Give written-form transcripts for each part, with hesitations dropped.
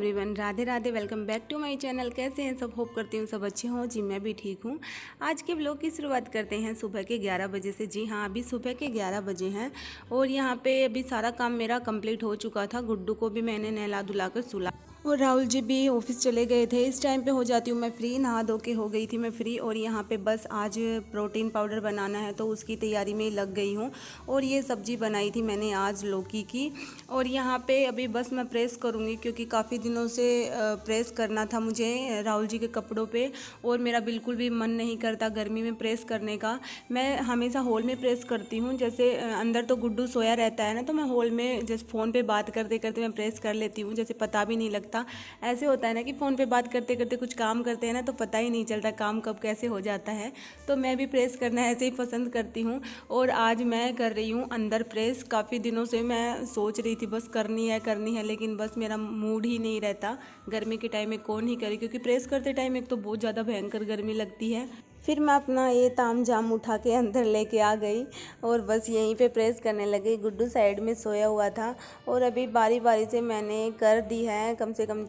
Everyone, Radhe Radhe. Welcome back to my channel. कैसे हैं सब? होप करती हूँ सब अच्छे हों। जी मैं भी ठीक हूँ। आज के व्लॉग की शुरुआत करते हैं सुबह के 11 बजे से। जी हाँ, अभी सुबह के 11 बजे हैं और यहाँ पे अभी सारा काम मेरा कंप्लीट हो चुका था। गुड्डू को भी मैंने नहला धुला कर सुला और राहुल जी भी ऑफिस चले गए थे। इस टाइम पे हो जाती हूँ मैं फ्री, नहा धो के हो गई थी मैं फ्री। और यहाँ पे बस आज प्रोटीन पाउडर बनाना है तो उसकी तैयारी में लग गई हूँ। और ये सब्जी बनाई थी मैंने आज लौकी की। और यहाँ पे अभी बस मैं प्रेस करूँगी क्योंकि काफ़ी दिनों से प्रेस करना था मुझे राहुल जी के कपड़ों पे। और मेरा बिल्कुल भी मन नहीं करता गर्मी में प्रेस करने का। मैं हमेशा हॉल में प्रेस करती हूँ। जैसे अंदर तो गुड्डू सोया रहता है ना, तो मैं हॉल में जैसे फ़ोन पे बात करते करते मैं प्रेस कर लेती हूँ, जैसे पता भी नहीं लगता। ऐसे होता है ना कि फ़ोन पे बात करते करते कुछ काम करते हैं ना, तो पता ही नहीं चलता काम कब कैसे हो जाता है। तो मैं भी प्रेस करना ऐसे ही पसंद करती हूँ। और आज मैं कर रही हूँ अंदर प्रेस। काफ़ी दिनों से मैं सोच रही थी बस करनी है, लेकिन बस मेरा मूड ही नहीं रहता। गर्मी के टाइम में कौन ही करे, क्योंकि प्रेस करते टाइम एक तो बहुत ज़्यादा भयंकर गर्मी लगती है। फिर मैं अपना ये ताम झाम उठा के अंदर लेके आ गई और बस यहीं पे प्रेस करने लगी। गुड्डू साइड में सोया हुआ था और अभी बारी बारी से मैंने कर दी है। कम से कम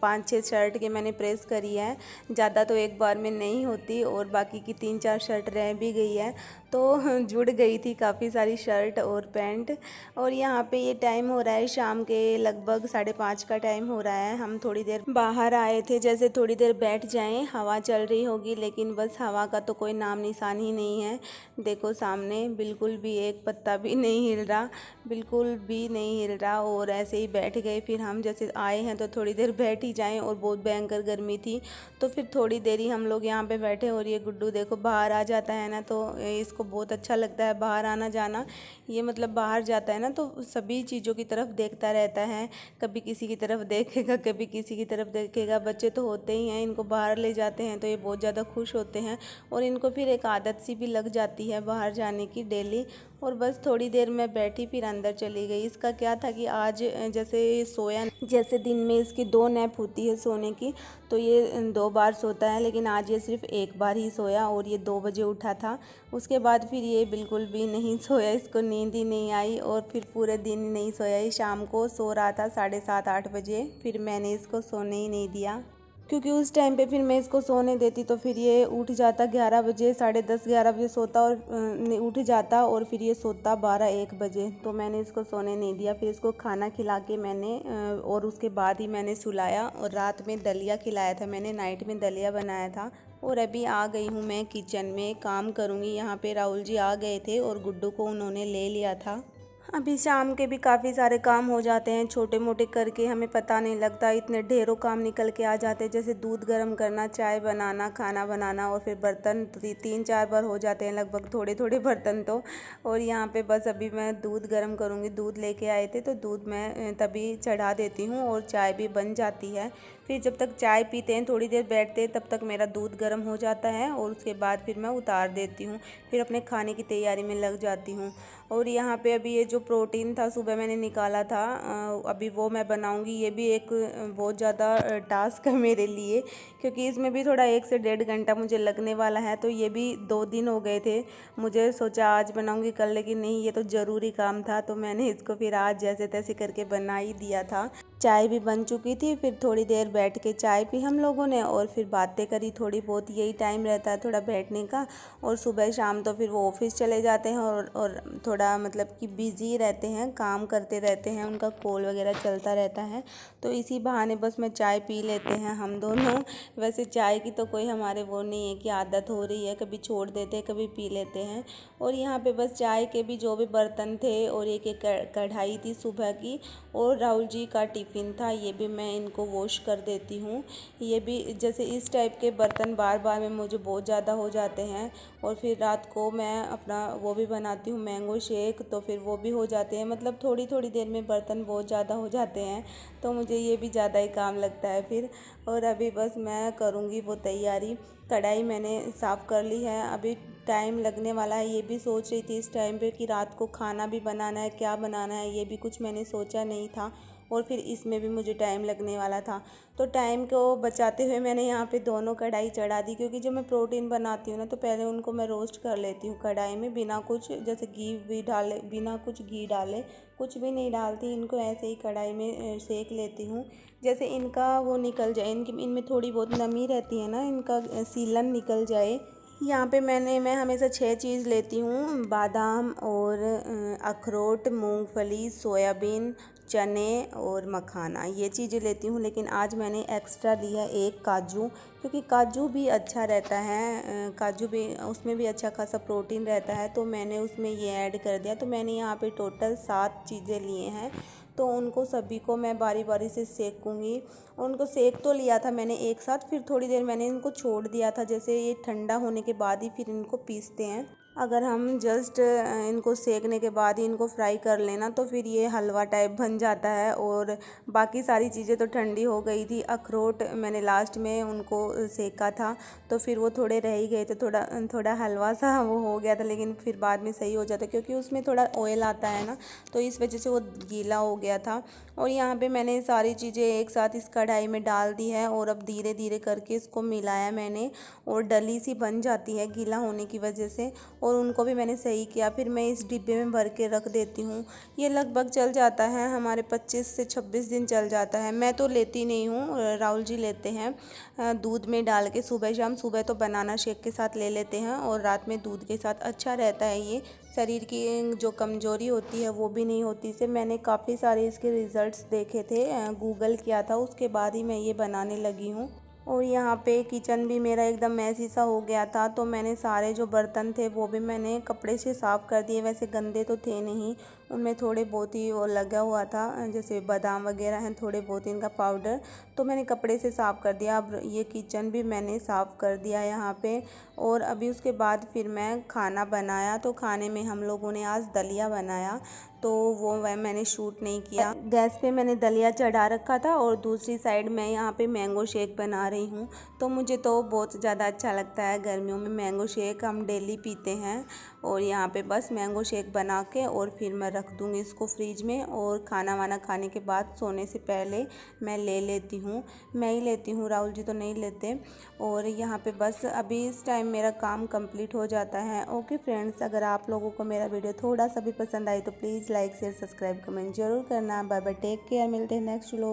5-6 शर्ट के मैंने प्रेस करी है। ज़्यादा तो एक बार में नहीं होती और बाकी की 3-4 शर्ट रह भी गई है, तो जुड़ गई थी काफ़ी सारी शर्ट और पैंट। और यहाँ पे ये टाइम हो रहा है शाम के लगभग 5:30 का टाइम हो रहा है। हम थोड़ी देर बाहर आए थे, जैसे थोड़ी देर बैठ जाएं, हवा चल रही होगी, लेकिन बस हवा का तो कोई नाम निशान ही नहीं है। देखो सामने बिल्कुल भी एक पत्ता भी नहीं हिल रहा, बिल्कुल भी नहीं हिल रहा। और ऐसे ही बैठ गए। फिर हम जैसे आए हैं तो थोड़ी देर बैठ ही जाएं, और बहुत भयंकर गर्मी थी तो फिर थोड़ी देर ही हम लोग यहाँ पे बैठे। और ये गुड्डू देखो बाहर आ जाता है ना, तो इसको बहुत अच्छा लगता है बाहर आना जाना। ये मतलब बाहर जाता है ना तो सभी चीज़ों की तरफ देखता रहता है। कभी किसी की तरफ देखेगा, कभी किसी की तरफ देखेगा। बच्चे तो होते ही हैं, इनको बाहर ले जाते हैं तो ये बहुत ज़्यादा खुश होते हैं। और इनको फिर एक आदत सी भी लग जाती है बाहर जाने की डेली। और बस थोड़ी देर मैं बैठी फिर अंदर चली गई। इसका क्या था कि आज जैसे सोया, जैसे दिन में इसकी 2 नैप होती है सोने की, तो ये 2 बार सोता है, लेकिन आज ये सिर्फ 1 बार ही सोया और ये 2 बजे उठा था। उसके बाद फिर ये बिल्कुल भी नहीं सोया, इसको नींद ही नहीं आई और फिर पूरे दिन ही नहीं सोया। ये शाम को सो रहा था 7:30-8 बजे, फिर मैंने इसको सोने ही नहीं दिया, क्योंकि उस टाइम पे फिर मैं इसको सोने देती तो फिर ये उठ जाता 11 बजे, 10:30-11 बजे सोता और उठ जाता, और फिर ये सोता 12-1 बजे। तो मैंने इसको सोने नहीं दिया। फिर इसको खाना खिला के मैंने और उसके बाद ही मैंने सुलाया। और रात में दलिया खिलाया था मैंने, नाइट में दलिया बनाया था। और अभी आ गई हूँ मैं किचन में, काम करूँगी। यहाँ पे राहुल जी आ गए थे और गुड्डू को उन्होंने ले लिया था। अभी शाम के भी काफ़ी सारे काम हो जाते हैं, छोटे मोटे करके हमें पता नहीं लगता, इतने ढेरों काम निकल के आ जाते हैं। जैसे दूध गर्म करना, चाय बनाना, खाना बनाना, और फिर बर्तन 3-4 बार हो जाते हैं लगभग, थोड़े थोड़े बर्तन तो। और यहाँ पे बस अभी मैं दूध गर्म करूँगी। दूध लेके आए थे तो दूध मैं तभी चढ़ा देती हूँ और चाय भी बन जाती है। फिर जब तक चाय पीते हैं, थोड़ी देर बैठते हैं, तब तक मेरा दूध गर्म हो जाता है और उसके बाद फिर मैं उतार देती हूँ, फिर अपने खाने की तैयारी में लग जाती हूँ। और यहाँ पे अभी ये जो प्रोटीन था सुबह मैंने निकाला था, अभी वो मैं बनाऊँगी। ये भी एक बहुत ज़्यादा टास्क है मेरे लिए, क्योंकि इसमें भी थोड़ा 1 से 1.5 घंटा मुझे लगने वाला है। तो ये भी 2 दिन हो गए थे, मुझे सोचा आज बनाऊँगी कल, लेकिन नहीं, ये तो ज़रूरी काम था तो मैंने इसको फिर आज जैसे तैसे करके बना ही दिया था। चाय भी बन चुकी थी, फिर थोड़ी देर बैठ के चाय पी हम लोगों ने और फिर बातें करी थोड़ी बहुत। यही टाइम रहता है थोड़ा बैठने का। और सुबह शाम तो फिर वो ऑफिस चले जाते हैं और थोड़ा मतलब कि बिज़ी रहते हैं, काम करते रहते हैं, उनका कॉल वगैरह चलता रहता है। तो इसी बहाने बस मैं चाय पी लेते हैं हम दोनों। वैसे चाय की तो कोई हमारे वो नहीं है कि आदत हो रही है, कभी छोड़ देते हैं कभी पी लेते हैं। और यहाँ पे बस चाय के भी जो भी बर्तन थे और एक कढ़ाई थी सुबह की, और राहुल जी का टिफ़िन था, ये भी मैं इनको वॉश कर देती हूँ। ये भी जैसे इस टाइप के बर्तन बार बार में मुझे बहुत ज़्यादा हो जाते हैं। और फिर रात को मैं अपना वो भी बनाती हूँ मैंगो शेक, तो फिर वो भी हो जाते हैं। मतलब थोड़ी थोड़ी देर में बर्तन बहुत ज़्यादा हो जाते हैं, तो मुझे ये भी ज़्यादा ही काम लगता है फिर। और अभी बस मैं करूँगी वो तैयारी। कढ़ाई मैंने साफ़ कर ली है, अभी टाइम लगने वाला है। ये भी सोच रही थी इस टाइम पे कि रात को खाना भी बनाना है, क्या बनाना है, ये भी कुछ मैंने सोचा नहीं था। और फिर इसमें भी मुझे टाइम लगने वाला था। तो टाइम को बचाते हुए मैंने यहाँ पे दोनों कढ़ाई चढ़ा दी, क्योंकि जब मैं प्रोटीन बनाती हूँ ना तो पहले उनको मैं रोस्ट कर लेती हूँ कढ़ाई में, बिना कुछ जैसे घी भी डाले, बिना कुछ घी डाले कुछ भी नहीं डालती, इनको ऐसे ही कढ़ाई में सेक लेती हूँ। जैसे इनका वो निकल जाए, इनमें थोड़ी बहुत नमी रहती है ना, इनका सीलन निकल जाए। यहाँ पे मैं हमेशा 6 चीज़ लेती हूँ, बादाम और अखरोट, मूंगफली, सोयाबीन, चने और मखाना, ये चीज़ें लेती हूँ। लेकिन आज मैंने एक्स्ट्रा लिया एक काजू, क्योंकि काजू भी अच्छा रहता है, काजू भी उसमें भी अच्छा खासा प्रोटीन रहता है, तो मैंने उसमें ये ऐड कर दिया। तो मैंने यहाँ पे टोटल 7 चीज़ें लिए हैं, तो उनको सभी को मैं बारी बारी से सेकूँगी। उनको सेक तो लिया था मैंने एक साथ, फिर थोड़ी देर मैंने इनको छोड़ दिया था, जैसे ये ठंडा होने के बाद ही फिर इनको पीसते हैं। अगर हम जस्ट इनको सेकने के बाद ही इनको फ्राई कर लेना तो फिर ये हलवा टाइप बन जाता है। और बाकी सारी चीज़ें तो ठंडी हो गई थी। अखरोट मैंने लास्ट में उनको सेका था, तो फिर वो थोड़े रह ही गए थे, थोड़ा थोड़ा हलवा सा वो हो गया था, लेकिन फिर बाद में सही हो जाता, क्योंकि उसमें थोड़ा ऑयल आता है ना, तो इस वजह से वो गीला हो गया था। और यहाँ पे मैंने सारी चीज़ें एक साथ इस कढ़ाई में डाल दी है, और अब धीरे धीरे करके इसको मिलाया मैंने, और डली सी बन जाती है गीला होने की वजह से। और उनको भी मैंने सही किया, फिर मैं इस डिब्बे में भर के रख देती हूँ। ये लगभग चल जाता है हमारे 25 से 26 दिन चल जाता है। मैं तो लेती नहीं हूँ, राहुल जी लेते हैं दूध में डाल के सुबह शाम। सुबह तो बनाना शेक के साथ ले लेते हैं, और रात में दूध के साथ अच्छा रहता है। ये शरीर की जो कमज़ोरी होती है वो भी नहीं होती। इसे मैंने काफ़ी सारे इसके रिज़ल्ट्स देखे थे, गूगल किया था, उसके बाद ही मैं ये बनाने लगी हूँ। और यहाँ पे किचन भी मेरा एकदम मैसी सा हो गया था, तो मैंने सारे जो बर्तन थे वो भी मैंने कपड़े से साफ़ कर दिए। वैसे गंदे तो थे नहीं, उनमें थोड़े बहुत ही वो लगा हुआ था, जैसे बादाम वगैरह हैं, थोड़े बहुत इनका पाउडर, तो मैंने कपड़े से साफ़ कर दिया। अब ये किचन भी मैंने साफ़ कर दिया यहाँ पे। और अभी उसके बाद फिर मैं खाना बनाया, तो खाने में हम लोगों ने आज दलिया बनाया, तो वो मैंने शूट नहीं किया। गैस पे मैंने दलिया चढ़ा रखा था, और दूसरी साइड मैं यहाँ पे मैंगो शेक बना रही हूँ। तो मुझे तो बहुत ज़्यादा अच्छा लगता है, गर्मियों में मैंगो शेक हम डेली पीते हैं। और यहाँ पे बस मैंगो शेक बना के और फिर मैं रख दूँगी इसको फ्रिज में, और खाना वाना खाने के बाद सोने से पहले मैं ले लेती हूँ। मैं ही लेती हूँ, राहुल जी तो नहीं लेते। और यहाँ पे बस अभी इस टाइम मेरा काम कंप्लीट हो जाता है। ओके फ्रेंड्स, अगर आप लोगों को मेरा वीडियो थोड़ा सा भी पसंद आई तो please like share subscribe comment जरूर करना। बाय बाय, टेक केयर, मिलते हैं नेक्स्ट व्लॉग।